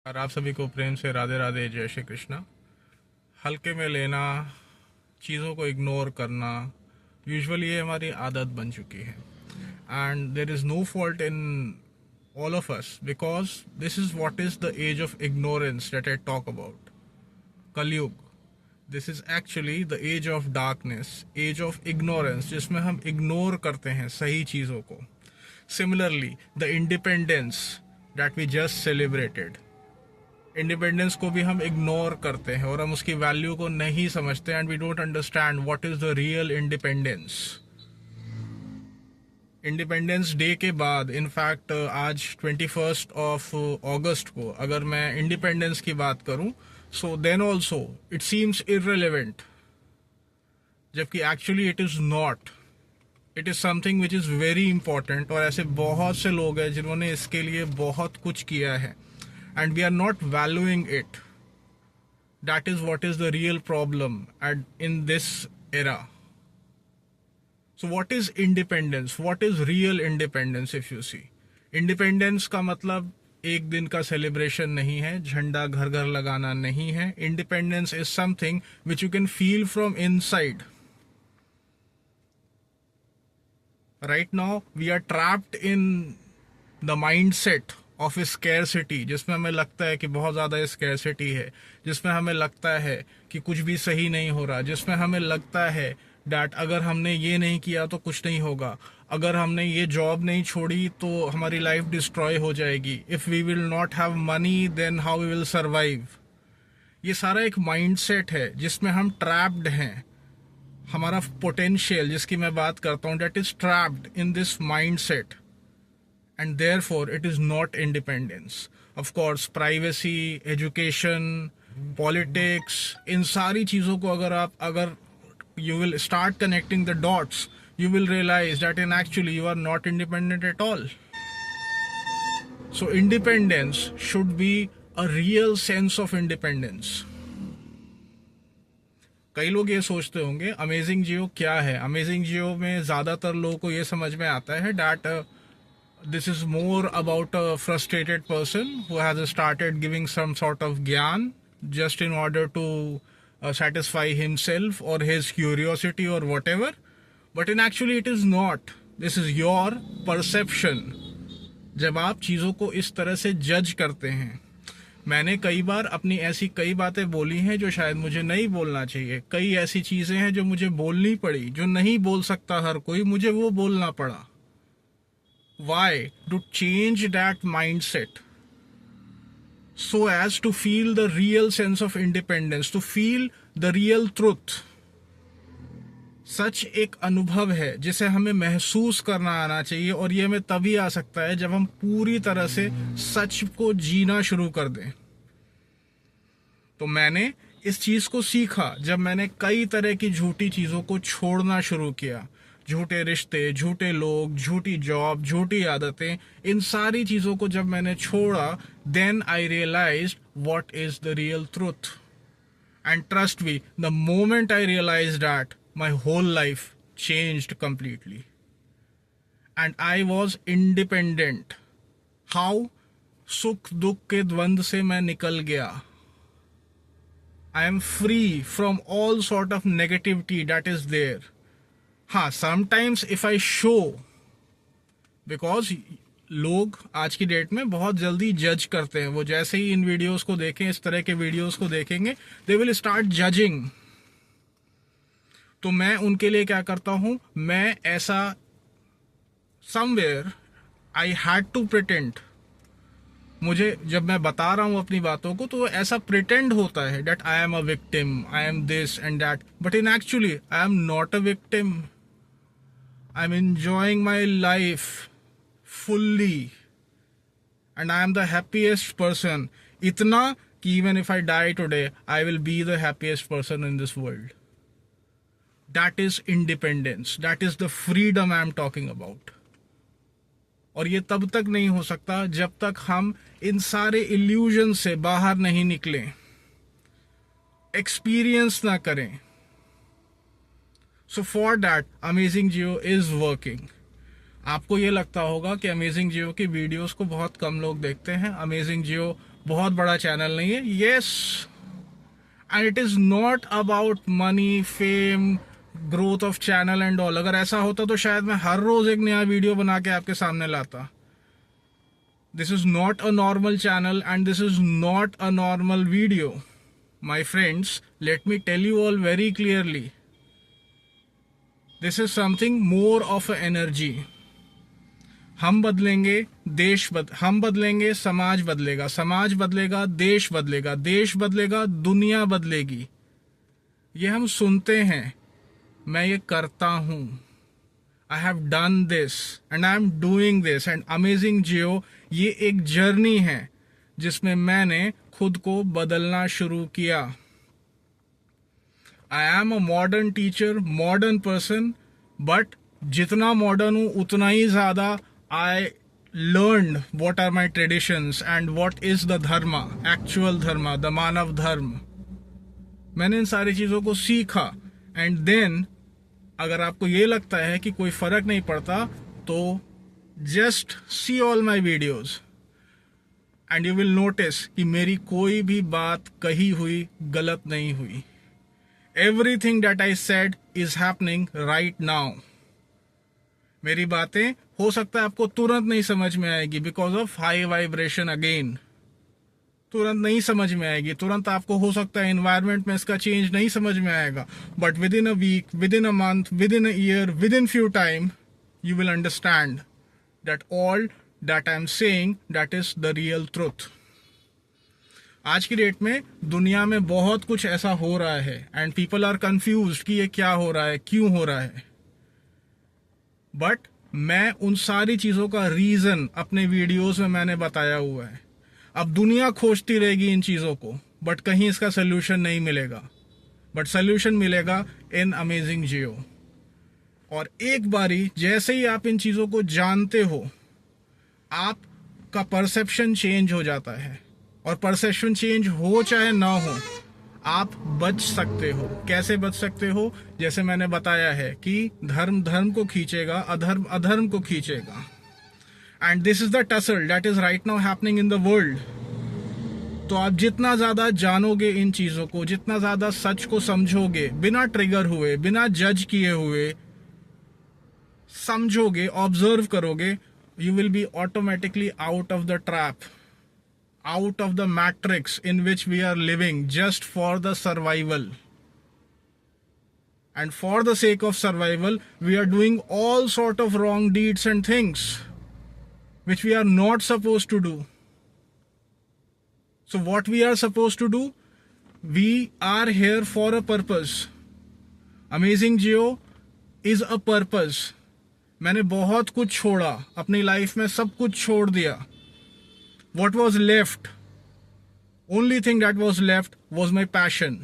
और आप सभी को प्रेम से राधे राधे, जय श्री कृष्णा। हल्के में लेना, चीज़ों को इग्नोर करना, यूजुअली ये हमारी आदत बन चुकी है। And there is no fault in all of us because this is what is the age of ignorance that I talk about. Kalyug. This is actually the age of darkness, age of ignorance, जिसमें हम ignore करते हैं सही चीज़ों को. Similarly, the independence that we just celebrated, independence को भी हम इग्नोर करते हैं और हम उसकी वैल्यू को नहीं समझते and we don't understand what is the real independence. Independence day के बाद, इनफैक्ट आज 21 ऑफ अगस्त को अगर मैं इंडिपेंडेंस की बात करूं, so then also it seems irrelevant, जबकि actually it is not. It is something which is very important और ऐसे बहुत से लोग हैं जिन्होंने इसके लिए बहुत कुछ किया है and we are not valuing it. That is what is the real problem in this era. So what is independence? What is real independence if you see? Independence का मतलब एक दिन का celebration नहीं है, झंडा घर घर लगाना नहीं है. Independence is something which you can feel from inside. Right now we are trapped in the mindset of scarcity, जिसमें हमें लगता है कि बहुत ज़्यादा स्कैरसिटी है, जिसमें हमें लगता है कि कुछ भी सही नहीं हो रहा, जिसमें हमें लगता है डैट अगर हमने ये नहीं किया तो कुछ नहीं होगा, अगर हमने ये जॉब नहीं छोड़ी तो हमारी लाइफ डिस्ट्रॉय हो जाएगी, if we will not have money then how we will survive. ये सारा एक माइंडसेट है जिसमें हम ट्रैप्ड हैं. हमारा पोटेंशियल जिसकी मैं बात करता हूँ, that is trapped in this mindset. And therefore it is not independence. Of course privacy, education, politics, इन सारी चीज़ों को अगर you will start connecting the dots, you will realize that in actually you are not independent at all. So independence should be a real sense of independence. कई लोग ये सोचते होंगे amazing जियो क्या है. अमेजिंग जियो में ज़्यादातर लोगों को ये समझ में आता है that this is more about a frustrated person who has started giving some sort of gyan just in order to satisfy himself or his curiosity or whatever. But in actually it is not. This is your perception. जब आप चीज़ों को इस तरह से जज करते हैं. मैंने कई बार अपनी ऐसी कई बातें बोली हैं जो शायद मुझे नहीं बोलना चाहिए. कई ऐसी चीज़ें हैं जो मुझे बोलनी पड़ी, जो नहीं बोल सकता हर कोई, मुझे वो बोलना पड़ा. Why? To change that mindset so as to feel the real sense of independence, to feel the real truth. सच एक अनुभव है जिसे हमें महसूस करना आना चाहिए और ये हमें तभी आ सकता है जब हम पूरी तरह से सच को जीना शुरू कर दें. तो मैंने इस चीज़ को सीखा जब मैंने कई तरह की झूठी चीज़ों को छोड़ना शुरू किया. झूठे रिश्ते, झूठे लोग, झूठी जॉब, झूठी आदतें, इन सारी चीज़ों को जब मैंने छोड़ा, then I realized what is the real truth. And trust me, the moment I realized that, my whole life changed completely and I was independent. How? सुख दुख के द्वंद से मैं निकल गया. I am free from all sort of negativity that is there. हाँ, sometimes if I show, because लोग आज की डेट में बहुत जल्दी जज करते हैं. वो जैसे ही इन वीडियोस को देखें, इस तरह के वीडियोस को देखेंगे, दे विल स्टार्ट जजिंग. तो मैं उनके लिए क्या करता हूं, मैं ऐसा somewhere I had to pretend. मुझे जब मैं बता रहा हूं अपनी बातों को तो ऐसा प्रिटेंड होता है that I am a victim, I am this and that, but in actually I am not a victim. I'm enjoying my life fully and I am the happiest person. इतना कि even if I die today, I will be the happiest person in this world. That is independence. That is the freedom I am talking about. और ये तब तक नहीं हो सकता जब तक हम इन सारे इल्यूजन से बाहर नहीं निकलें, एक्सपीरियंस ना करें. So for that, Amazing Jio is working. आपको ये लगता होगा कि अमेजिंग जियो की वीडियोस को बहुत कम लोग देखते हैं. अमेजिंग जियो बहुत बड़ा चैनल नहीं है, yes, and it is not about money, fame, growth of channel and all. अगर ऐसा होता तो शायद मैं हर रोज़ एक नया वीडियो बना के आपके सामने लाता। This is not a normal channel and this is not a normal video. My friends, let me tell you all very clearly, this is something more of an energy. हम बदलेंगे, हम बदलेंगे, समाज बदलेगा, समाज बदलेगा, देश बदलेगा, देश बदलेगा, दुनिया बदलेगी। ये हम सुनते हैं, मैं ये करता हूँ। I have done this and I am doing this and Amazing Geo ये एक जर्नी है जिसमें मैंने खुद को बदलना शुरू किया। I am a modern teacher, modern person, but जितना मॉडर्न हूँ उतना ही ज़्यादा I learn what are my traditions and what is the dharma, actual dharma, the manav dharma. मैंने इन सारी चीज़ों को सीखा एंड देन अगर आपको ये लगता है कि कोई फ़र्क नहीं पड़ता तो just see all my videos and you will notice कि मेरी कोई भी बात कही हुई गलत नहीं हुई। Everything that I said is happening right now. मेरी बातें हो सकता है आपको तुरंत नहीं समझ में आएगी because of high vibration, again तुरंत नहीं समझ में आएगी, तुरंत आपको हो सकता है एनवायरमेंट में इसका चेंज नहीं समझ में आएगा, but within a week, within a month, within a year, within few time you will understand that all that I am saying that is the real truth. आज की date में दुनिया में बहुत कुछ ऐसा हो रहा है एंड पीपल आर कंफ्यूज्ड कि ये क्या हो रहा है, क्यों हो रहा है, बट मैं उन सारी चीज़ों का रीज़न अपने वीडियोस में मैंने बताया हुआ है। अब दुनिया खोजती रहेगी इन चीज़ों को बट कहीं इसका सोल्यूशन नहीं मिलेगा, बट सोल्यूशन मिलेगा इन अमेजिंग जियो। और एक बारी जैसे ही आप इन चीज़ों को जानते हो आपका परसेप्शन चेंज हो जाता है, और परसेप्शन चेंज हो चाहे ना हो आप बच सकते हो। कैसे बच सकते हो? जैसे मैंने बताया है कि धर्म धर्म को खींचेगा, अधर्म अधर्म को खींचेगा, and this is the tussle that is right now happening in the world. तो आप जितना ज़्यादा जानोगे इन चीज़ों को, जितना ज़्यादा सच को समझोगे, बिना ट्रिगर हुए, बिना जज किए हुए समझोगे, ऑब्जर्व करोगे, you will be automatically out of the trap, out of the matrix in which we are living just for the survival. And for the sake of survival, we are doing all sort of wrong deeds and things which we are not supposed to do. So what we are supposed to do? We are here for a purpose. Amazing Geo is a purpose. मैंने बहुत कुछ छोड़ा अपनी life में, सब कुछ छोड़ दिया। What was left, only thing that was left was my passion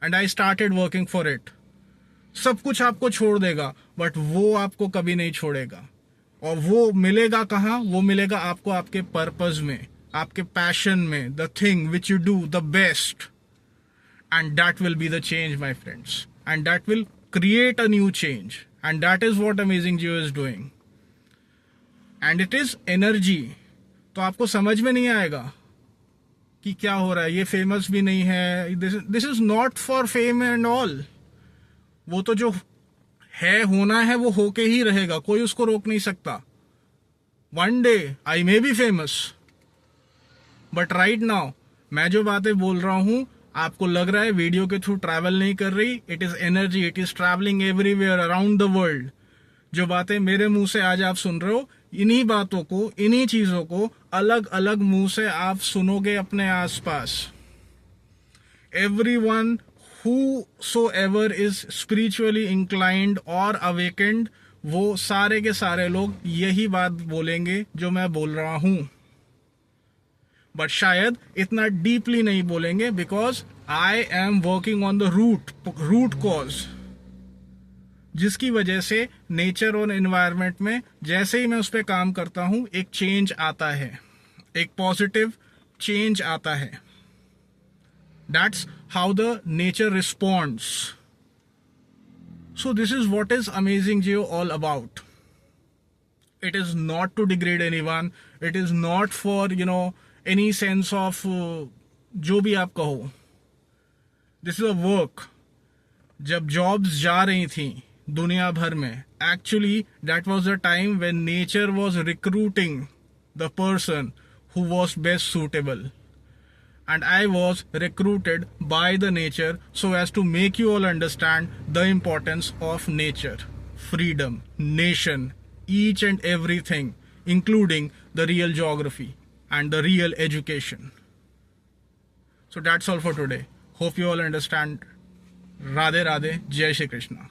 and I started working for it. सब कुछ आपको छोड़ देगा बट वो आपको कभी नहीं छोड़ेगा। और वो मिलेगा कहाँ? वो मिलेगा आपको आपके पर्पस में, आपके पैशन में, the thing which you do the best, and that will be the change my friends, and that will create a new change, and that is what Amazing Geo is doing, and it is energy. तो आपको समझ में नहीं आएगा कि क्या हो रहा है, ये फेमस भी नहीं है, this is not for fame and all. वो तो जो है, होना है, वो होके ही रहेगा, कोई उसको रोक नहीं सकता। One day I may be famous, but right now मैं जो बातें बोल रहा हूँ आपको लग रहा है वीडियो के थ्रू ट्रैवल नहीं कर रही, it is energy, it is travelling everywhere around the world. जो बातें मेरे मुंह से आज आप सुन रहे हो, इन्हीं बातों को, इन्हीं चीजों को अलग अलग मुंह से आप सुनोगे अपने आसपास। Everyone whosoever is spiritually inclined और awakened, वो सारे के सारे लोग यही बात बोलेंगे जो मैं बोल रहा हूं, बट शायद इतना डीपली नहीं बोलेंगे because I am working on the root cause, जिसकी वजह से नेचर और एनवायरनमेंट में जैसे ही मैं उस पर काम करता हूं एक चेंज आता है, एक पॉजिटिव चेंज आता है। That's how the nature responds. So this is what is amazing Jio all about. It is not to degrade anyone. It is not for, any sense of जो भी आप कहो. This is a work. जब jobs जा रही थी दुनिया भर में, actually that was the time when nature was recruiting the person who was best suitable. And I was recruited by the nature so as to make you all understand the importance of nature, freedom, nation, each and everything, including the real geography and the real education. So that's all for today. Hope you all understand. Radhe Radhe, Jai Shri Krishna.